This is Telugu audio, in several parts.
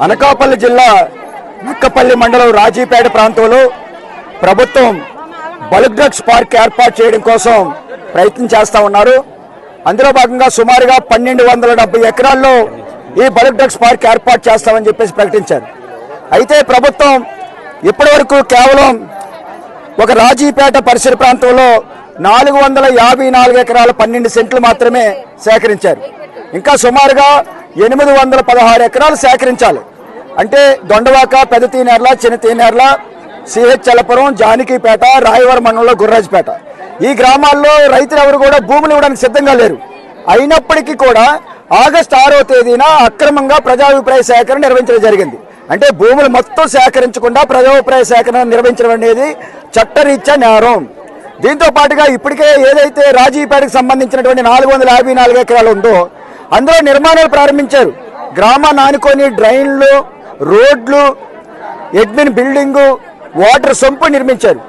అనకాపల్లి జిల్లా నక్కపల్లి మండలం రాజీపేట ప్రాంతంలో ప్రభుత్వం బల్క్ డ్రగ్స్ పార్క్ ఏర్పాటు చేయడం కోసం ప్రయత్నం చేస్తూ ఉన్నారు. అందులో భాగంగా సుమారుగా 1270 ఎకరాల్లో ఈ బల్క్ డ్రగ్స్ పార్క్ ఏర్పాటు చేస్తామని చెప్పేసి ప్రకటించారు. అయితే ప్రభుత్వం ఇప్పటివరకు కేవలం ఒక రాజీపేట పరిసర ప్రాంతంలో 454 ఎకరాల 12 సెంట్లు మాత్రమే సేకరించారు. ఇంకా సుమారుగా 816 ఎకరాలు సేకరించాలి. అంటే దొండవాక, పెద్ద తీనేర్ల, చిన్న తీనేర్ల, సిహెచ్ చలపురం, జానకీపేట, రాయవరం మండలంలో గుర్రాజపేట ఈ గ్రామాల్లో రైతులు ఎవరు కూడా భూములు ఇవ్వడానికి సిద్ధంగా లేరు. అయినప్పటికీ కూడా ఆగస్టు 6వ తేదీన అక్రమంగా ప్రజాభిప్రాయ సేకరణ నిర్వహించడం జరిగింది. అంటే భూములు మొత్తం సేకరించకుండా ప్రజాభిప్రాయ సేకరణ నిర్వహించడం అనేది చట్టరీత్యా నేరం. దీంతో పాటుగా ఇప్పటికే ఏదైతే రాజీపేటకు సంబంధించినటువంటి 454 ఎకరాలు ఉందో అందులో నిర్మాణాలు ప్రారంభించారు. గ్రామాన్ని ఆనుకొని డ్రైన్లు, రోడ్లు, అడ్మిన్ బిల్డింగు, వాటర్ సంపు నిర్మించారు.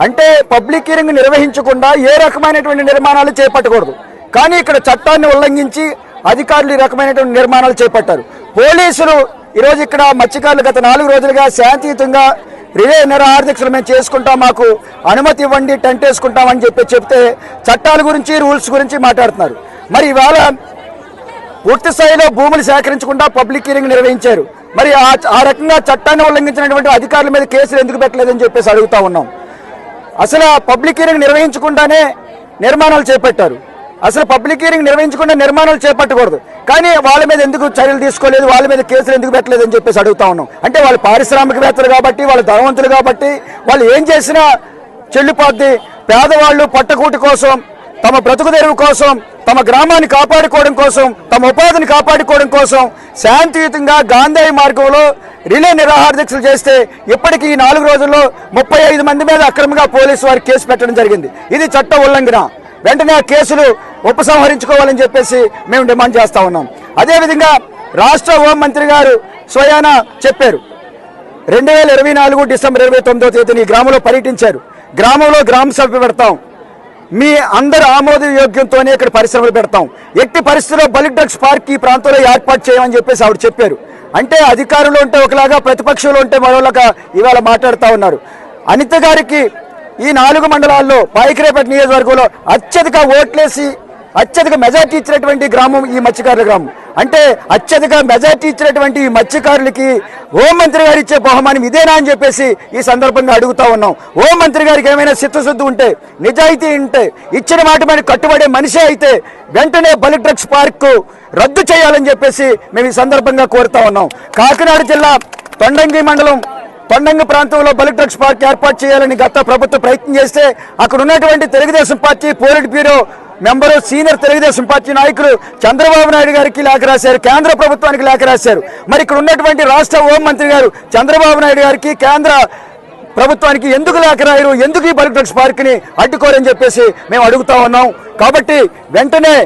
అంటే పబ్లిక్ హియరింగ్ నిర్వహించకుండా ఏ రకమైనటువంటి నిర్మాణాలు చేపట్టకూడదు. కానీ ఇక్కడ చట్టాన్ని ఉల్లంఘించి అధికారులు ఈ రకమైనటువంటి నిర్మాణాలు చేపట్టారు. పోలీసులు ఈరోజు ఇక్కడ మత్స్యకారులు గత 4 రోజులుగా శాంతియుతంగా రిలే నిరాహారదీక్షలు మేము చేసుకుంటాం, మాకు అనుమతి ఇవ్వండి, టెంట్ వేసుకుంటామని చెప్తే చట్టాల గురించి, రూల్స్ గురించి మాట్లాడుతున్నారు. మరి ఇవాళ పూర్తి స్థాయిలో భూములు సేకరించకుండా పబ్లిక్ హియరింగ్ నిర్వహించారు. మరి ఆ రకంగా చట్టాన్ని ఉల్లంఘించినటువంటి అధికారుల మీద కేసులు ఎందుకు పెట్టలేదని చెప్పేసి అడుగుతా ఉన్నాం. అసలు పబ్లిక్ హియరింగ్ నిర్వహించకుండానే నిర్మాణాలు చేపట్టారు. అసలు పబ్లిక్ హియరింగ్ నిర్వహించకుండా నిర్మాణాలు చేపట్టకూడదు. కానీ వాళ్ళ మీద ఎందుకు చర్యలు తీసుకోలేదు, వాళ్ళ మీద కేసులు ఎందుకు పెట్టలేదు అని చెప్పేసి అడుగుతా ఉన్నాం. అంటే వాళ్ళు పారిశ్రామికవేత్తలు కాబట్టి, వాళ్ళు ధనవంతులు కాబట్టి వాళ్ళు ఏం చేసినా చెల్లిపోద్ది. పేదవాళ్ళు పొట్టకూటి కోసం, తమ బ్రతుకు తెరువు కోసం, తమ గ్రామాన్ని కాపాడుకోవడం కోసం, తమ ఉపాధిని కాపాడుకోవడం కోసం శాంతియుతంగా గాంధీ మార్గంలో రిలే నిరాహారదీక్షలు చేస్తే ఇప్పటికీ ఈ 4 రోజుల్లో 35 మంది మీద అక్రమంగా పోలీసు వారు కేసు పెట్టడం జరిగింది. ఇది చట్ట ఉల్లంఘన. వెంటనే ఆ కేసులు ఉపసంహరించుకోవాలని చెప్పేసి మేము డిమాండ్ చేస్తా ఉన్నాం. అదేవిధంగా రాష్ట్ర హోంమంత్రి గారు స్వయానా చెప్పారు. 2024 డిసెంబర్ 29వ తేదీన ఈ గ్రామంలో పర్యటించారు. గ్రామంలో గ్రామ సభ పెడతాం, మీ అందరి ఆమోదయోగ్యంతోనే ఇక్కడ పరిశ్రమలు పెడతాం, ఎట్టి పరిస్థితుల్లో బల్క్ డ్రగ్స్ పార్క్ ఈ ప్రాంతంలో ఏర్పాటు చేయమని చెప్పేసి ఆవిడ చెప్పారు. అంటే అధికారులు ఉంటే ఒకలాగా, ప్రతిపక్షంలో ఉంటే మరోలాగా ఇవాళ మాట్లాడుతూ ఉన్నారు. అనిత గారికి ఈ 4 మండలాల్లో పాయికరేపేట నియోజకవర్గంలో అత్యధిక ఓట్లేసి అత్యధిక మెజార్టీ ఇచ్చినటువంటి గ్రామం ఈ మత్స్యకారుల గ్రామం. అంటే అత్యధిక మెజార్టీ ఇచ్చినటువంటి ఈ మత్స్యకారులకి హోంమంత్రి గారు ఇచ్చే బహుమానం ఇదేనా అని చెప్పేసి ఈ సందర్భంగా అడుగుతా ఉన్నాం. హోంమంత్రి గారికి ఏమైనా చిత్తశుద్ధి ఉంటే, నిజాయితీ ఉంటే, ఇచ్చిన మాట మీద కట్టుబడే మనిషి అయితే వెంటనే బల్క్ డ్రగ్స్ పార్క్ రద్దు చేయాలని చెప్పేసి మేము ఈ సందర్భంగా కోరుతా ఉన్నాం. కాకినాడ జిల్లా తొండంగి మండలం తొండంగి ప్రాంతంలో బల్క్ డ్రగ్స్ పార్క్ ఏర్పాటు చేయాలని గత ప్రభుత్వం ప్రయత్నం చేస్తే అక్కడ ఉన్నటువంటి Telugu Desam party polit bureau member, senior Telugu Desam party నాయకులు చంద్రబాబు నాయుడు గారికి లేఖ రాశారు, కేంద్ర ప్రభుత్వానికి లేఖ రాశారు. మరి ఇక్కడ ఉన్నటువంటి రాష్ట్ర హోంమంత్రి గారు చంద్రబాబు నాయుడు గారికి, కేంద్ర ప్రభుత్వానికి ఎందుకు లేఖ రాయరు, ఎందుకు ఈ బల్క్ డ్రగ్స్ పార్క్ని అడ్డుకోరని చెప్పేసి మేము అడుగుతా ఉన్నాం. కాబట్టి వెంటనే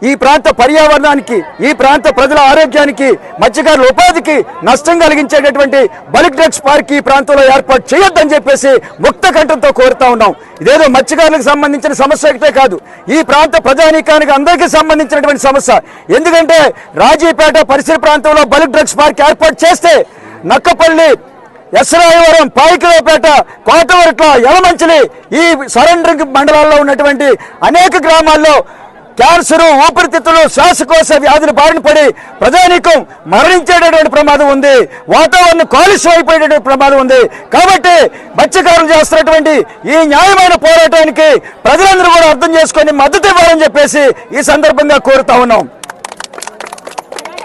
ఈ ప్రాంత పర్యావరణానికి, ఈ ప్రాంత ప్రజల ఆరోగ్యానికి, మత్స్యకారుల ఉపాధికి నష్టం కలిగించేటటువంటి బల్క్ డ్రగ్స్ పార్క్ ఈ ప్రాంతంలో ఏర్పాటు చేయొద్దని చెప్పేసి ముక్త కంఠంతో కోరుతా ఉన్నాం. ఇదేదో మత్స్యకారులకు సంబంధించిన సమస్య ఒకటే కాదు, ఈ ప్రాంత ప్రజానీకానికి అందరికీ సంబంధించినటువంటి సమస్య. ఎందుకంటే రాజీపేట పరిసర ప్రాంతంలో బల్క్ డ్రగ్స్ పార్క్ ఏర్పాటు చేస్తే నక్కపల్లి, ఎస్రాయవరం, పాయికరావుపేట, కోటవరట్ల, యలమంచిలి ఈ సరౌండింగ్ మండలాల్లో ఉన్నటువంటి అనేక గ్రామాల్లో క్యాన్సర్, ఊపిరితిత్తులు, శ్వాసకోశ వ్యాధులు బారిన పడి ప్రజానీకం మరణించేటటువంటి ప్రమాదం ఉంది. వాతావరణం కాలుష్యం అయిపోయేటటువంటి ప్రమాదం ఉంది. కాబట్టి మత్స్యకారులు చేస్తున్నటువంటి ఈ న్యాయమైన పోరాటానికి ప్రజలందరూ కూడా అర్థం చేసుకొని మద్దతు ఇవ్వాలని చెప్పేసి ఈ సందర్భంగా కోరుతా ఉన్నాం.